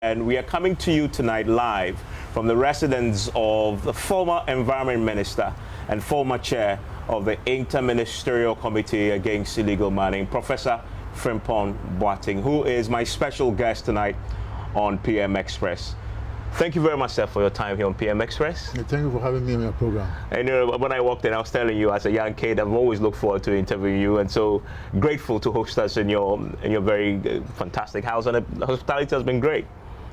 And we are coming to you tonight live from the residence of the former Environment Minister and former chair of the Inter-Ministerial Committee Against Illegal Mining, Professor Frimpong Boateng, who is my special guest tonight on PM Express. Thank you very much, sir, for your time here on PM Express. Thank you for having me on your program. And when I walked in, I was telling you, as a young kid, I've always looked forward to interviewing you, and so grateful to host us in your very fantastic house, and the hospitality has been great.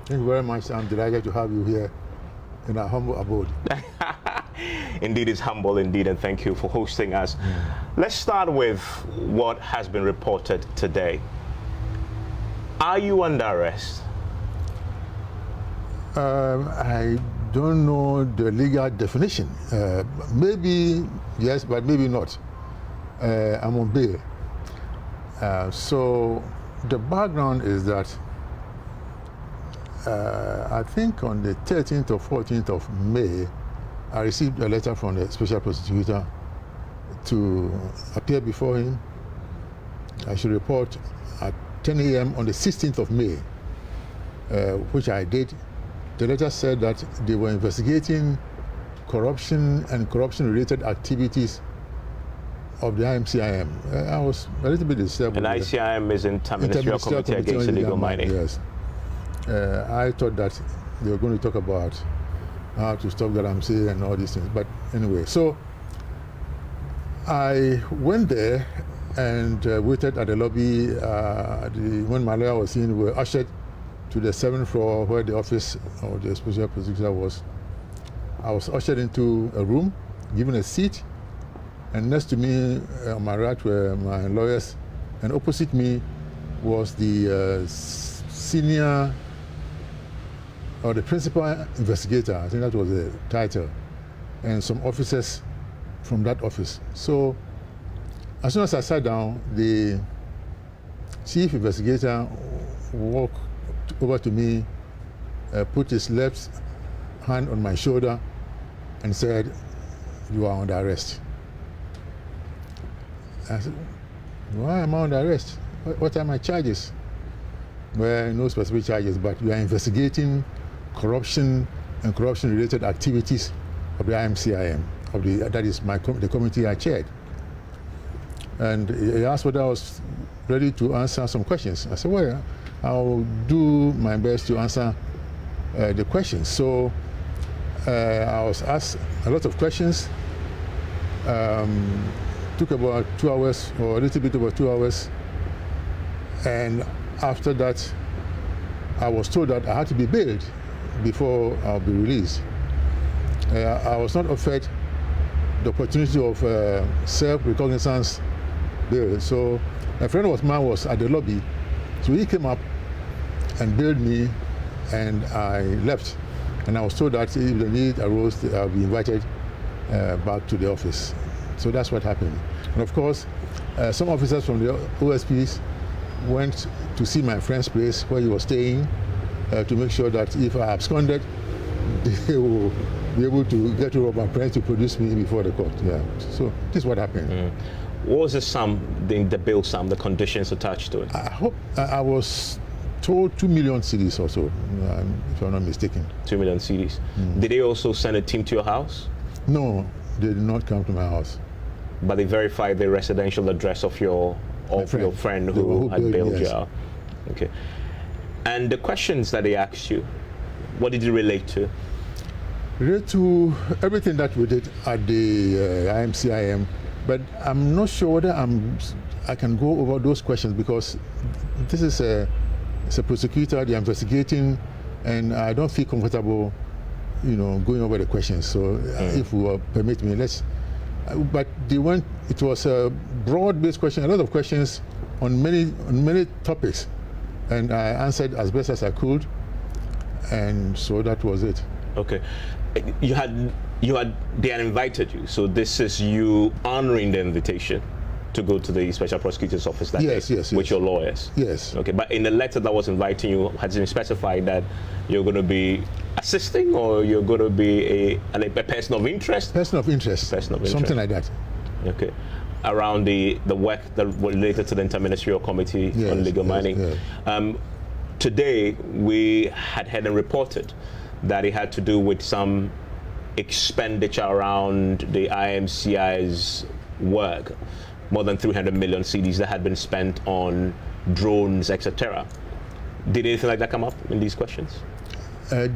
Thank you very much. I'm delighted to have you here in our humble abode. Indeed, it's humble indeed, and thank you for hosting us. Let's start with what has been reported today. Are you under arrest? I don't know the legal definition. Maybe yes, but maybe not. I'm on bail. So the background is that I think on the 13th or 14th of May, I received a letter from the special prosecutor to appear before him. I should report at 10 a.m. on the 16th of May, which I did. The letter said that they were investigating corruption and corruption-related activities of the IMCIM. I was a little bit disturbed. And ICIM is Inter-Ministerial Committee Against Illegal Mining. Yes. I thought that they were going to talk about how to stop Galamsey and all these things. But anyway, so I went there and waited at the lobby. When my lawyer was in, we were ushered to the 7th floor where the office of the special prosecutor was. I was ushered into a room, given a seat, and next to me on my right were my lawyers, and opposite me was the senior or the principal investigator, I think that was the title, and some officers from that office. So as soon as I sat down, the chief investigator walked over to me, put his left hand on my shoulder and said, "You are under arrest." I said, "Why am I under arrest? What are my charges?" Well, no specific charges, but we are investigating corruption and corruption-related activities of the IMCIM, that is the committee I chaired. And he asked whether I was ready to answer some questions. I said, well, I'll do my best to answer the questions. So I was asked a lot of questions. Took about 2 hours, or a little bit over 2 hours. And after that, I was told that I had to be bailed before I'll be released. I was not offered the opportunity of self-recognizance bail. So a friend of mine was at the lobby, so he came up and bailed me, and I left. And I was told that if the need arose, I'll be invited back to the office. So that's what happened. And of course, some officers from the OSPs went to see my friend's place where he was staying to make sure that if I absconded, they will be able to get rid of my friend to produce me before the court. Yeah. So this is what happened. What was the sum, the bail sum, the conditions attached to it? I was told 2 million cedis or so, if I'm not mistaken. 2 million cedis. Did they also send a team to your house? No, they did not come to my house. But they verified the residential address of your friend who had bailed you out. Okay. And the questions that they asked you, what did it relate to? Relate to everything that we did at the IMCIM, but I'm not sure whether I can go over those questions because this is a prosecutor, they're investigating, and I don't feel comfortable, going over the questions. So if you will permit me, but it was a broad-based question, a lot of questions on many topics, and I answered as best as I could, and so that was it. Okay. They had invited you, so this is you honoring the invitation to go to the special prosecutor's office that day with your lawyers? Yes. Okay, but in the letter that was inviting you, has it specified that you're going to be assisting, or you're going to be a person of interest? Person of interest. Something like that. Okay. Around the work that related to the Inter-Ministerial Committee on Legal Mining. today we had heard and reported that it had to do with some expenditure around the IMCI's work, more than 300 million cedis that had been spent on drones, etc. Did anything like that come up in these questions? I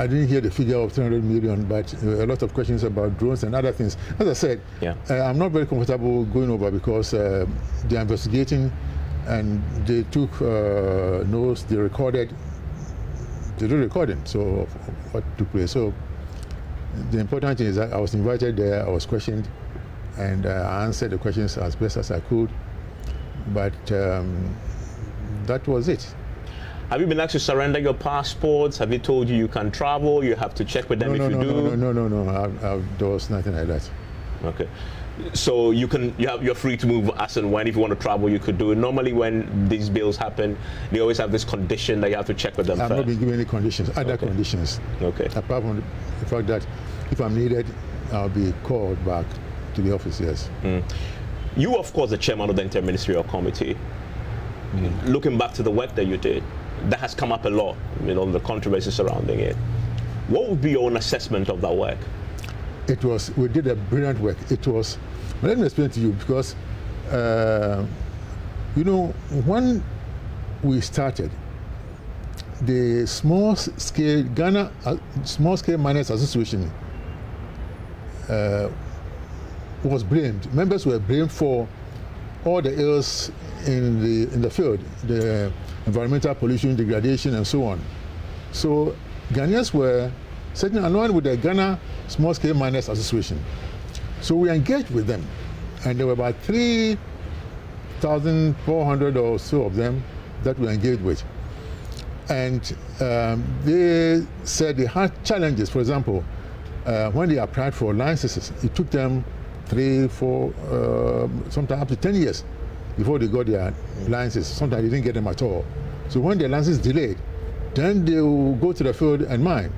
didn't hear the figure of 300 million, but a lot of questions about drones and other things. As I said, I'm not very comfortable going over because they're investigating and they took notes, they did recording, so of what took place. So the important thing is that I was invited there, I was questioned, and I answered the questions as best as I could, but that was it. Have you been asked to surrender your passports? Have they told you you can travel? You have to check with them if you do? No. There was nothing like that. Okay. So you're free to move as and when. If you want to travel, you could do it. Normally when these bills happen, they always have this condition that you have to check with them I've first. not been given any conditions, other conditions. Okay. Apart from the fact that if I'm needed, I'll be called back to the office, yes. You, of course, the chairman of the Interministerial Committee. Looking back to the work that you did, that has come up a lot, the controversy surrounding it. What would be your own assessment of that work? We did a brilliant work. Let me explain to you, because, when we started, the Ghana Small Scale Miners Association was blamed. Members were blamed for all the ills in the field, the environmental pollution, degradation, and so on. So Ghanaians were certainly annoyed with the Ghana Small Scale Miners Association. So we engaged with them, and there were about 3,400 or so of them that we engaged with. And they said they had challenges. For example, when they applied for licenses, it took them 3, 4, sometimes up to 10 years before they got their licenses. Sometimes they didn't get them at all. So when their license delayed, then they will go to the field and mine.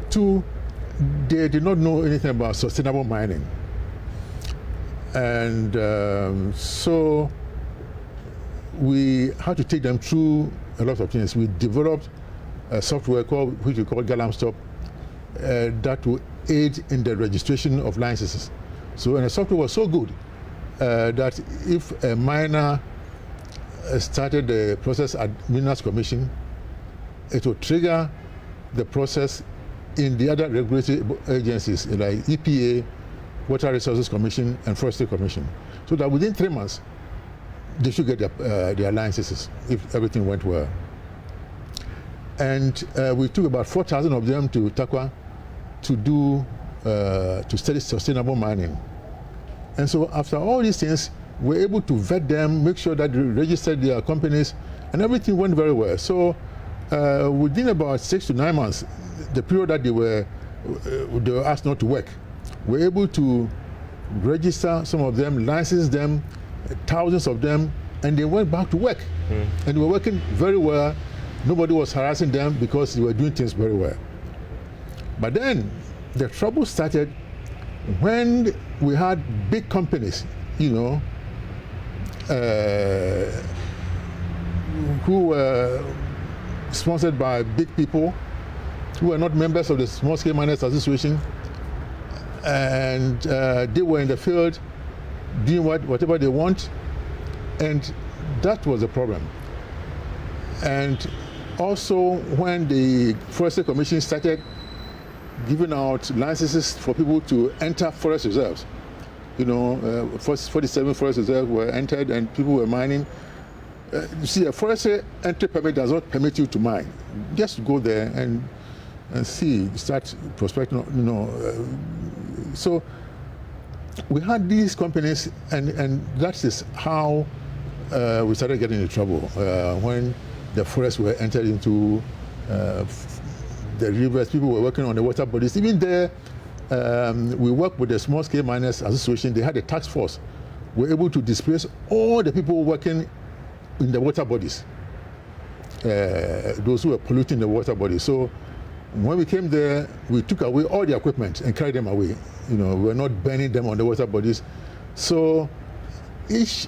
2, they did not know anything about sustainable mining. And so we had to take them through a lot of things. We developed a software which we call Galamstop that will aid in the registration of licenses. So, and the software was so good that if a miner started the process at Minerals Commission, it will trigger the process in the other regulatory agencies like EPA, Water Resources Commission, and Forestry Commission. So that within 3 months, they should get their licenses if everything went well. And we took about 4,000 of them to Takwa to study sustainable mining. And so after all these things, we're able to vet them, make sure that they registered their companies, and everything went very well. So within about 6 to 9 months, the period that they were asked not to work, we're able to register some of them, license them, thousands of them, and they went back to work. And they were working very well. Nobody was harassing them because they were doing things very well. But then the trouble started when we had big companies, who were sponsored by big people who were not members of the Small Scale Miners Association, and they were in the field doing whatever they want, and that was a problem. And also when the Forestry Commission started giving out licenses for people to enter forest reserves, 47 forest reserves were entered and people were mining. You see, a forestry entry permit does not permit you to mine. Just go there and see, start prospecting, So we had these companies, and that is how we started getting into trouble when the forests were entered into the rivers. People were working on the water bodies. Even there, we worked with the Small Scale Miners Association. They had a task force. We were able to displace all the people working in the water bodies, those who were polluting the water bodies. So when we came there, we took away all the equipment and carried them away. We were not burning them on the water bodies. So each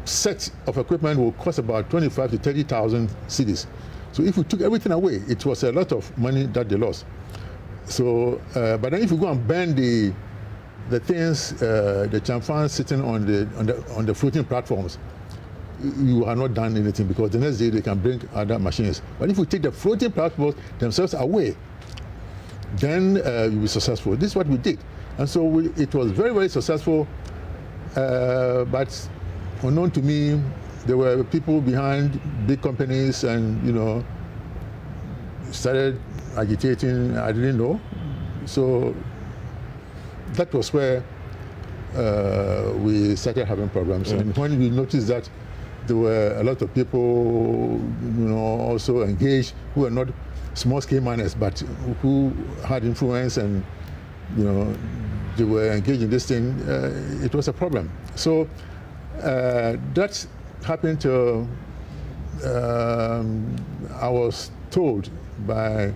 set of equipment will cost about 25 to 30,000 cedis. So if we took everything away, it was a lot of money that they lost. So, but then if you go and burn the things, the chamfans sitting on the floating platforms, you are not done anything, because the next day they can bring other machines. But if we take the floating platforms themselves away, then you'll be successful. This is what we did. And so it was very, very successful. But unknown to me, there were people behind big companies and, started agitating. I didn't know. So that was where we started having problems. And when we noticed that there were a lot of people, also engaged, who were not small-scale miners, but who had influence and, they were engaged in this thing, it was a problem. So that happened to, I was ordered by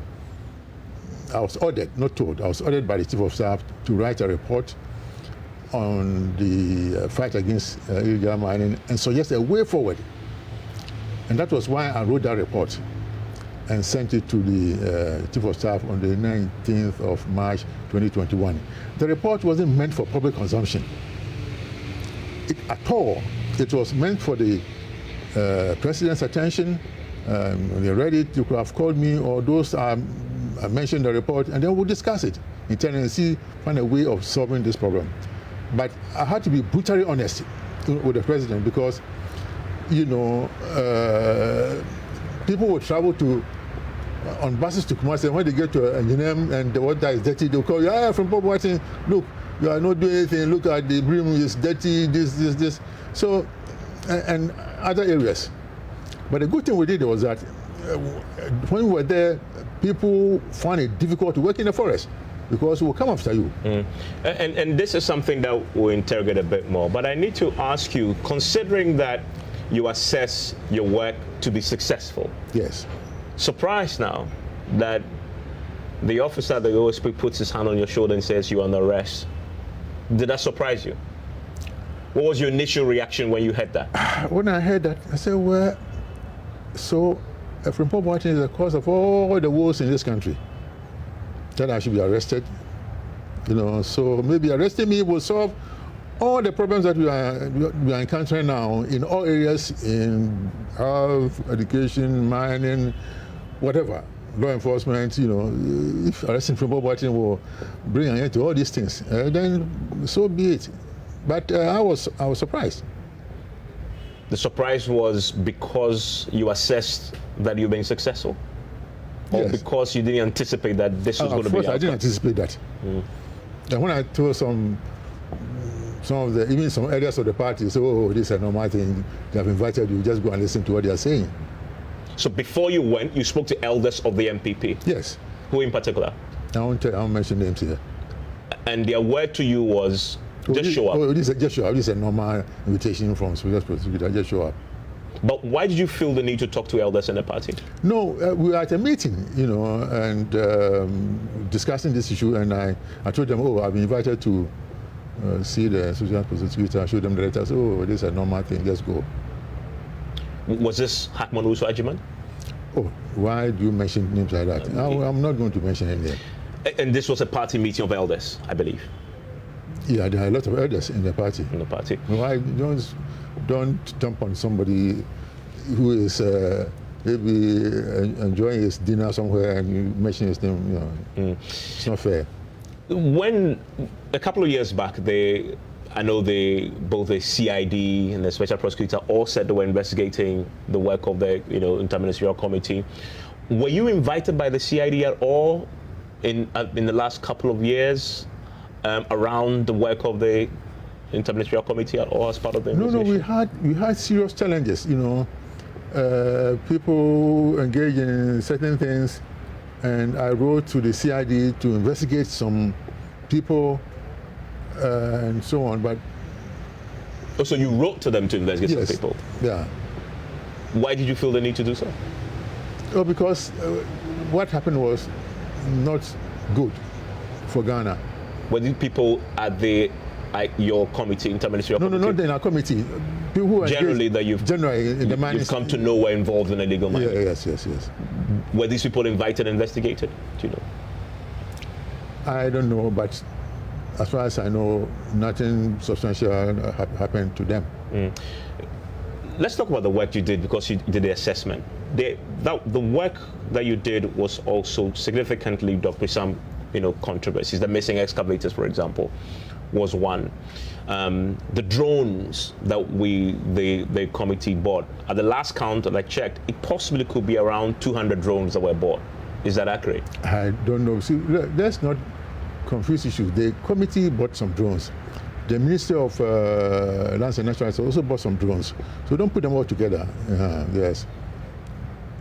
the Chief of Staff to write a report on the fight against illegal mining and suggest a way forward. And that was why I wrote that report and sent it to the Chief of Staff on the 19th of March 2021. The report wasn't meant for public consumption at all. It was meant for the President's attention. When they read it, you could have called me or those I mentioned in the report, and then we'll discuss it internally and find a way of solving this problem. But I had to be brutally honest with the President, because, people would travel on buses to Kumasi, and when they get to Engineer and the water is dirty, they'll call you, Frimpong Boateng, look, you are not doing anything, look at the brim is dirty, this. So, and other areas. But the good thing we did was that when we were there, people found it difficult to work in the forest, because we'll come after you. And this is something that we'll interrogate a bit more. But I need to ask you, considering that you assess your work to be successful. Yes. Surprised now that the officer at the OSP puts his hand on your shoulder and says you're under arrest. Did that surprise you? What was your initial reaction when you heard that? When I heard that, I said, well, so Frimpong Boateng is the cause of all the wars in this country. That I should be arrested. So maybe arresting me will solve all the problems that we are encountering now in all areas, in health, education, mining, whatever, law enforcement. If arresting Frimpong Boateng will bring an end to all these things, then so be it. But I was surprised. The surprise was because you assessed that you've been successful? Or Yes. because you didn't anticipate that this was going to be? Of course, I didn't anticipate that. And when I told some areas of the party, say, oh, this is a normal thing, they have invited you, just go and listen to what they are saying. So before you went, you spoke to elders of the MPP? Yes. Who in particular? I won't mention names here. And their word to you was, just show up? Just show up. This is a normal invitation from Special Prosecutor, just show up. But why did you feel the need to talk to elders in the party? No, we were at a meeting, and discussing this issue, and I told them, oh, I've been invited to see the Special Prosecutor. I showed them the letter. So, oh, this is a normal thing, just go. Was this Hackman Uso Ajiman? Oh, why do you mention names like that? I'm not going to mention any name. And this was a party meeting of elders, I believe? Yeah, there are a lot of elders in the party. In the party. Why don't jump on somebody who is maybe enjoying his dinner somewhere and you mention his name? It's not fair. When a couple of years back, I know both the CID and the Special Prosecutor all said they were investigating the work of the Interministerial Committee. Were you invited by the CID at all in the last couple of years around the work of the Interministerial Committee at all as part of the investigation? No, we had serious challenges. People engage in certain things, and I wrote to the CID to investigate some people and so on. But so you wrote to them to investigate some people? Yeah. Why did you feel the need to do so? Oh, because what happened was not good for Ghana. Were these people at the your committee, interministerial No, committee? not in our committee. People who are Generally, that generally in the mining. you've come to know were involved in illegal mining. Yeah, yes. Were these people invited and investigated? Do you know? I don't know, but as far as I know, nothing substantial happened to them. Let's talk about the work you did, because you did the assessment. The work that you did was also significantly dogged with some, controversies. The missing excavators, for example, was one. The drones that the committee bought, at the last count that I checked, it possibly could be around 200 drones that were bought. Is that accurate? I don't know. See, let's not confuse issues. The committee bought some drones. The Ministry of Lands and Natural Resources also bought some drones. So don't put them all together. Yes.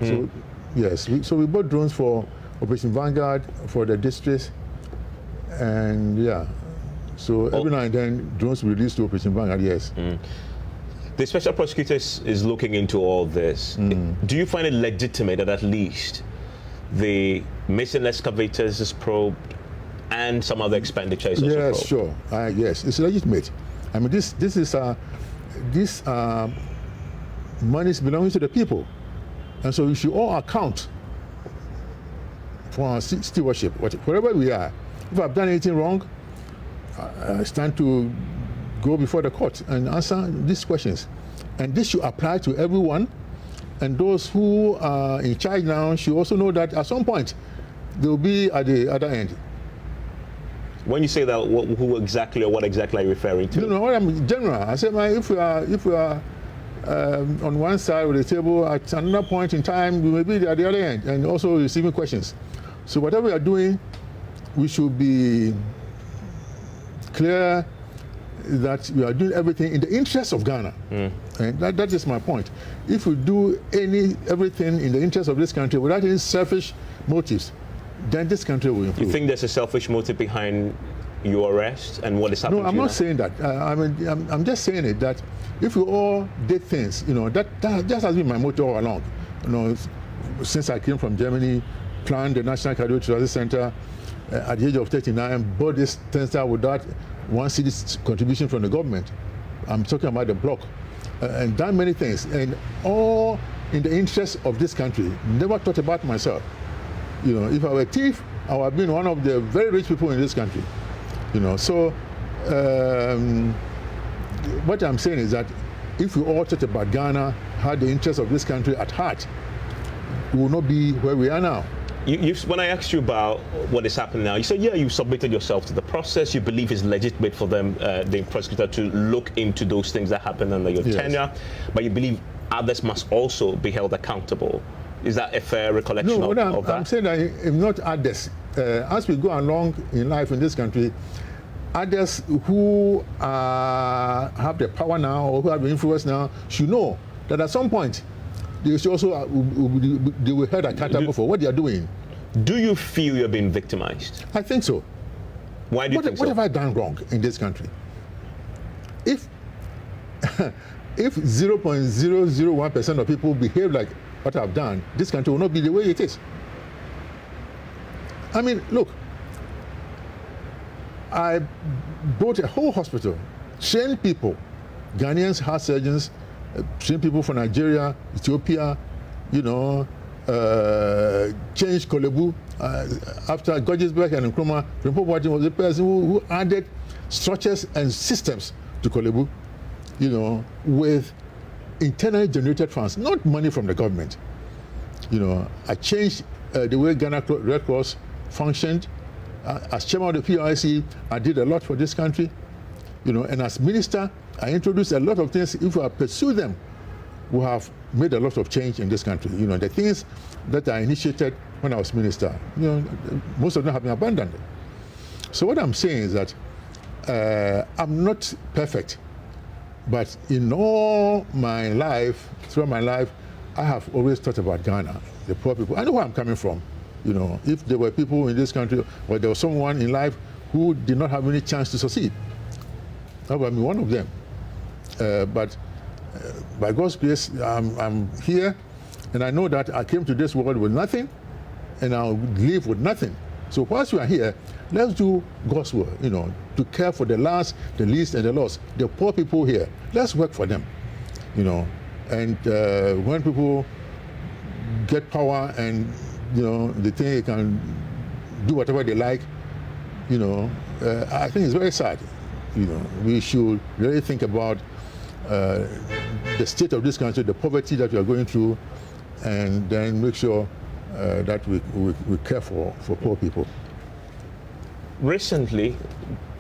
So, yes. So we bought drones for Operation Vanguard, for the districts, and yeah. So every now and then, drones will released to Operation Vanguard, yes. The special prosecutor is looking into all this. Do you find it legitimate that at least the missing excavators is probed and some other expenditure is also probed? Yes, sure. Yes, it's legitimate. I mean, this money is belonging to the people, and so we should all account for our stewardship, wherever we are. If I've done anything wrong, I stand to go before the court and answer these questions. And this should apply to everyone. And those who are in charge now should also know that at some point they will be at the other end. When you say that, who exactly or what exactly are you referring to? What I'm general. I said, if we are on one side of the table, at another point in time, we may be at the other end and also receiving questions. So whatever we are doing, we should be clear that we are doing everything in the interest of Ghana. And that is my point. If we do everything in the interest of this country without any selfish motives, then this country will improve. You think there's a selfish motive behind your arrest and what is happening? No, I'm not saying that. I'm just saying it that if we all did things, that has been my motto all along. Since I came from Germany, planned the National Cardiothoracic Center at the age of 39, bought this center without one city's contribution from the government. I'm talking about the block, and done many things, and all in the interest of this country. Never thought about myself. If I were a thief, I would have been one of the very rich people in this country. So what I'm saying is that if we all thought about Ghana, had the interest of this country at heart, we will not be where we are now. When I asked you about what is happening now, you said, yeah, you submitted yourself to the process. You believe it's legitimate for them, the prosecutor, to look into those things that happened under your tenure, but you believe others must also be held accountable. Is that a fair recollection of that? I'm saying that if not others, as we go along in life in this country, others who have the power now or who have the influence now should know that at some point they should also they will be held accountable for what they are doing. Do you feel you're being victimized? I think so. Why do you think so? What have I done wrong in this country? If 0.001% of people behave like what I've done, this country will not be the way it is. I mean, look, I built a whole hospital, trained people, Ghanaians, heart surgeons, trained people from Nigeria, Ethiopia, changed Kolebu. After Gordgesberg and Nkrumah, Frimpong Boateng was the person who added structures and systems to Kolebu, with internally generated funds, not money from the government. I changed the way Ghana Red Cross functioned. As chairman of the PRIC, I did a lot for this country. And as minister, I introduced a lot of things. If I pursue them, we have made a lot of change in this country. The things that I initiated when I was minister, most of them have been abandoned. So what I'm saying is that I'm not perfect, but in all my life, throughout my life, I have always thought about Ghana, the poor people. I know where I'm coming from. If there were people in this country, or there was someone in life who did not have any chance to succeed, I would be one of them. But by God's grace, I'm here, and I know that I came to this world with nothing, and I'll leave with nothing. So whilst we are here, let's do God's work, to care for the last, the least, and the lost, the poor people here. Let's work for them, And when people get power and, they think they can do whatever they like, I think it's very sad. We should really think about the state of this country, the poverty that we are going through, and then make sure that we care for poor people. Recently,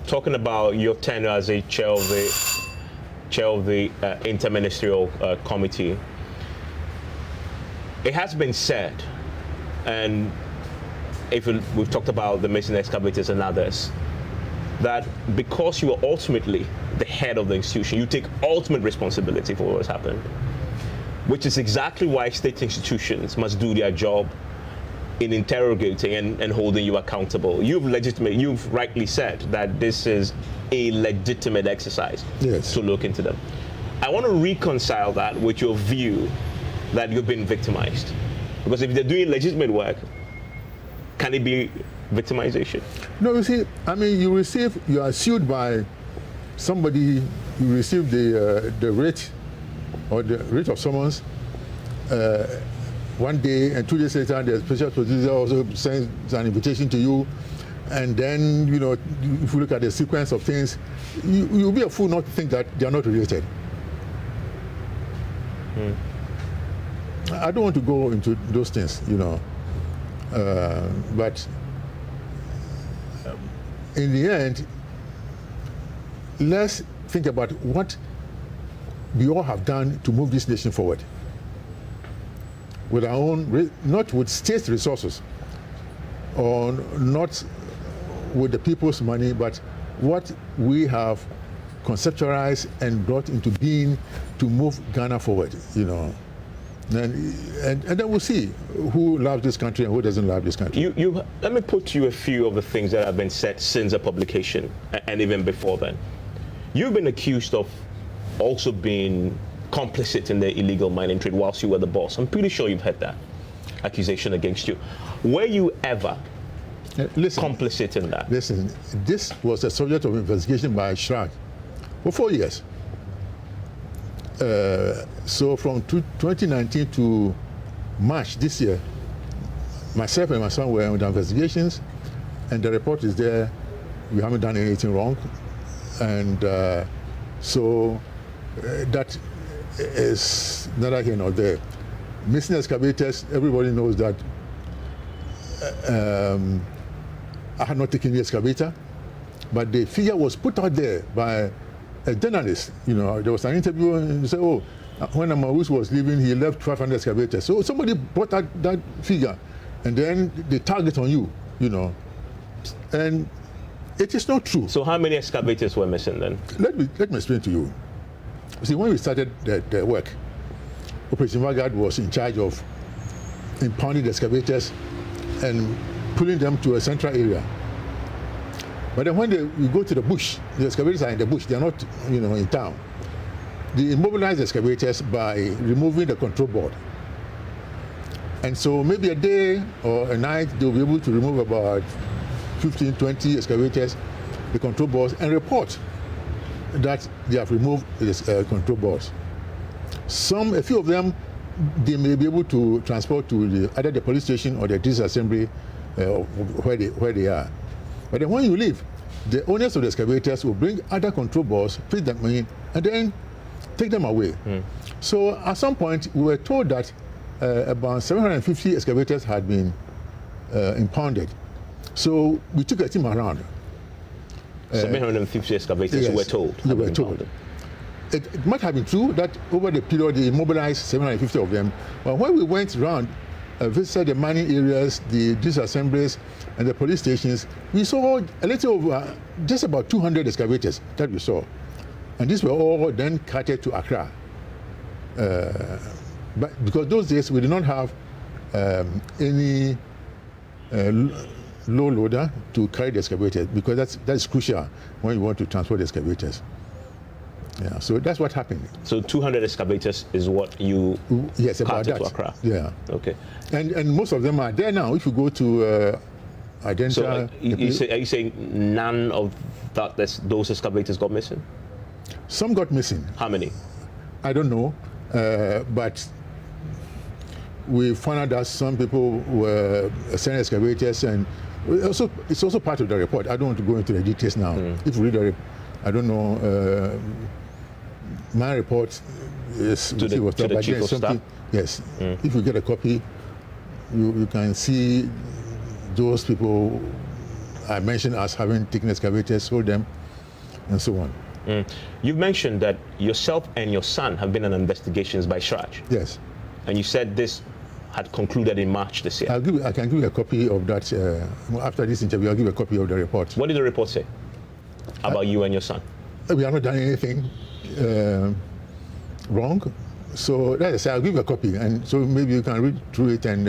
talking about your tenure as a chair of the interministerial committee, it has been said, and we've talked about the missing excavators and others, that because you are ultimately the head of the institution, you take ultimate responsibility for what has happened, which is exactly why state institutions must do their job in interrogating and holding you accountable. You've rightly said that this is a legitimate exercise to look into them. I want to reconcile that with your view that you've been victimized. Because if they're doing legitimate work, can it be victimization? No, you see, you are sued by somebody, you receive the writ or the writ of summons one day, and 2 days later the special prosecutor also sends an invitation to you, and then if you look at the sequence of things, you'll be a fool not to think that they are not related. I don't want to go into those things, but in the end, let's think about what we all have done to move this nation forward with our own, not with state resources or not with the people's money, but what we have conceptualized and brought into being to move Ghana forward, And then we'll see who loves this country and who doesn't love this country. Let me put to you a few of the things that have been said since the publication and even before then. You've been accused of also being complicit in the illegal mining trade whilst you were the boss. I'm pretty sure you've had that accusation against you. Were you ever complicit in that? Listen, this was a subject of investigation by CHRAJ for 4 years. So from 2019 to March this year, myself and my son were under investigations, and the report is there. We haven't done anything wrong, and that is neither here nor there. Missing excavators, everybody knows that I had not taken the excavator, but the figure was put out there by a journalist. There was an interview and he said, when Amawus was leaving, he left 1,200 excavators. So somebody brought out that figure, and then they target on you, and it is not true. So how many excavators were missing then? Let me explain to you. See, when we started the work, Operation Vanguard was in charge of impounding the excavators and pulling them to a central area. But then when we go to the bush, the excavators are in the bush, they are not in town. They immobilize the excavators by removing the control board. And so maybe a day or a night, they'll be able to remove about 15, 20 excavators, the control boards, and report that they have removed the control boards. A few of them, they may be able to transport to either the police station or the disassembly where they are. But then when you leave, the owners of the excavators will bring other control boards, put them in, and then take them away. So at some point, we were told that about 750 excavators had been impounded. So we took a team around. 750 excavators, yes, were told. They were told. It might have been true that over the period they immobilized 750 of them. But when we went around, visited the mining areas, the disassemblies, and the police stations, we saw a little over just about 200 excavators that we saw. And these were all then carted to Accra. But because those days we did not have any low loader to carry the excavators, because that's crucial when you want to transport the excavators. Yeah, so that's what happened. So 200 excavators is what you carted to Accra? Yeah. Okay. And most of them are there now. If you go to identify. So are you saying none of those excavators got missing? Some got missing. How many? I don't know, but we found out that some people were selling excavators, and it's also part of the report. I don't want to go into the details now. If you read the report, I don't know. My report is to the chief of staff. Yes, if you get a copy, you can see those people I mentioned as having taken excavators, sold them, and so on. You've mentioned that yourself and your son have been on investigations by CHRAJ. Yes. And you said this had concluded in March this year. I can give you a copy of that. After this interview, I'll give you a copy of the report. What did the report say about you and your son? We have not done anything wrong. So, like I said, I'll give you a copy. And so maybe you can read through it and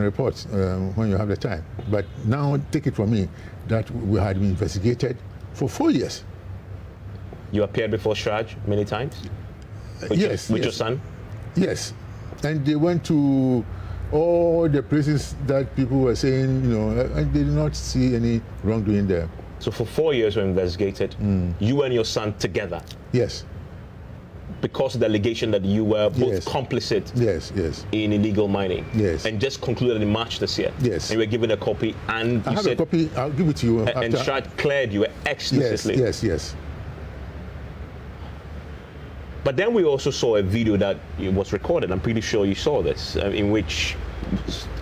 report when you have the time. But now take it from me that we had been investigated for 4 years. You appeared before CHRAJ many times? Yes. With your son? Yes. And they went to all the places that people were saying, and they did not see any wrongdoing there. So for 4 years we investigated, you and your son together? Yes. Because of the allegation that you were both complicit in illegal mining? Yes. And just concluded in March this year? Yes. And you were given a copy, and I have a copy, I'll give it to you. And CHRAJ cleared you explicitly? Yes. But then we also saw a video that was recorded. I'm pretty sure you saw this, in which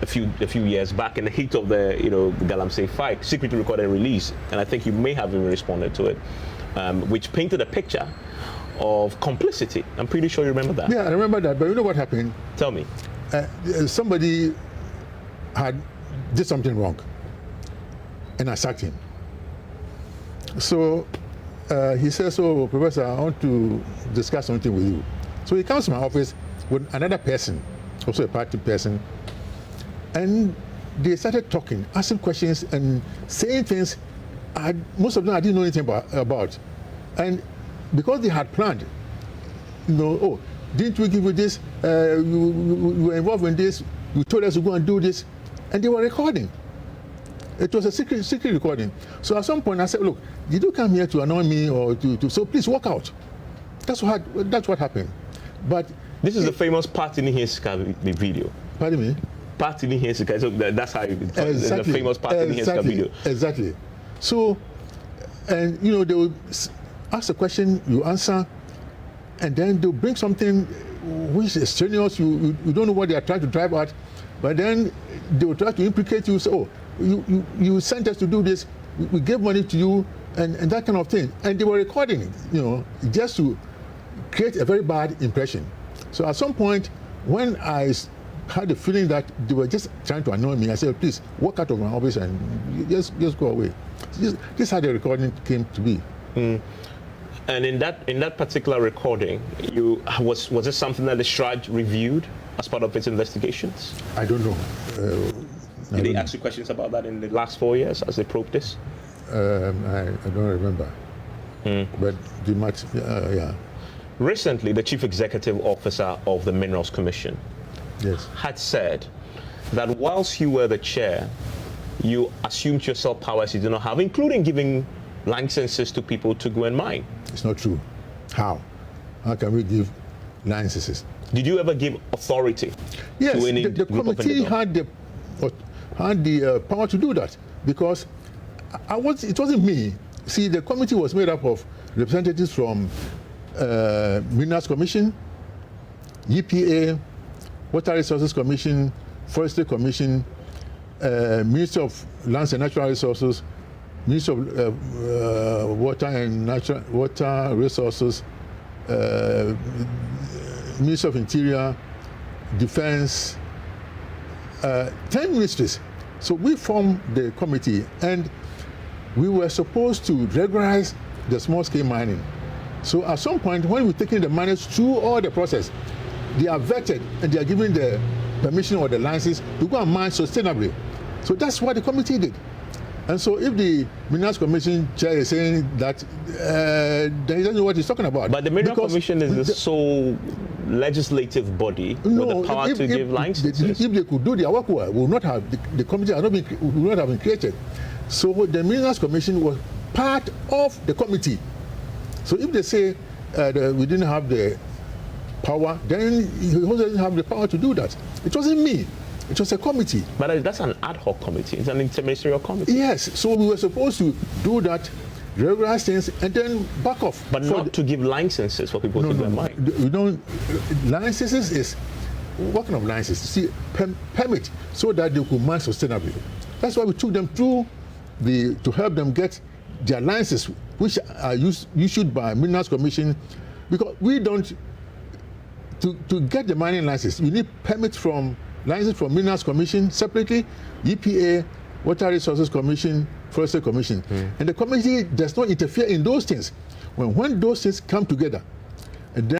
a few years back, in the heat of the Galamsey fight, secretly recorded and released, and I think you may have even responded to it, which painted a picture of complicity. I'm pretty sure you remember that. Yeah, I remember that. But you know what happened? Tell me. Somebody did something wrong, and I sacked him. So he says, "Oh, Professor, I want to discuss something with you." So he comes to my office with another person, also a party person, and they started talking, asking questions, and saying things. Most of them I didn't know anything about, and because they had planned, oh, didn't we give you this? You were involved in this. You told us to go and do this, and they were recording. It was a secret recording. So at some point I said, "Look, did you come here to annoy me or to so please walk out?" That's what happened. But this is the famous Party Nihiska video. Pardon me? Party Nihiska. So that's how the famous Party Nihiska video. Exactly. So, and they will ask a question, you answer, and then they'll bring something which is strenuous. You don't know what they are trying to drive at, but then they will try to implicate you. Say, "Oh, you sent us to do this. We gave money to you," and that kind of thing. And they were recording it, just to create a very bad impression. So at some point, when I had the feeling that they were just trying to annoy me, I said, "Please walk out of my office and just go away." This is how the recording came to be. And in that particular recording, was this something that the CHRAJ reviewed as part of its investigations? I don't know. Did they ask you questions about that in the last 4 years as they probed this? I don't remember. But they might, yeah. Recently, the Chief Executive Officer of the Minerals Commission had said that whilst you were the chair, you assumed yourself powers you do not have, including giving licenses to people to go and mine. It's not true. How? How can we give licenses? Did you ever give authority to any the committee had the power to do that, because it wasn't me. See, the committee was made up of representatives from Minerals Commission, EPA, Water Resources Commission, Forestry Commission, Ministry of Lands and Natural Resources, Ministry of Water Resources, Ministry of Interior, Defense, 10 ministries. So we formed the committee, and we were supposed to regularize the small-scale mining. So at some point, when we're taking the miners through all the process, they are vetted and they are given the permission or the license to go and mine sustainably. So that's what the committee did. And so if the Minerals Commission chair is saying that, then he doesn't know what he's talking about. But the Minerals Commission is the sole legislative body No, with the power to give licenses. If they could do their work well, would not have the committee would not have been created. So the Minerals Commission was part of the committee. So if they say we didn't have the power, then he doesn't have the power to do that. It wasn't me. It was a committee. But that's an ad hoc committee. It's an interministerial committee. Yes. So we were supposed to do that, regularize things, and then back off. But not to give licenses for people to go and mine. We don't. Licenses is what kind of license? See, permit so that they could mine sustainably. That's why we took them through to help them get their licenses, which are issued by Minerals Commission, because we don't. To get the mining license, you need permit from Minerals Commission separately, EPA, Water Resources Commission, Forestry Commission. And the committee does not interfere in those things. When those things come together, and then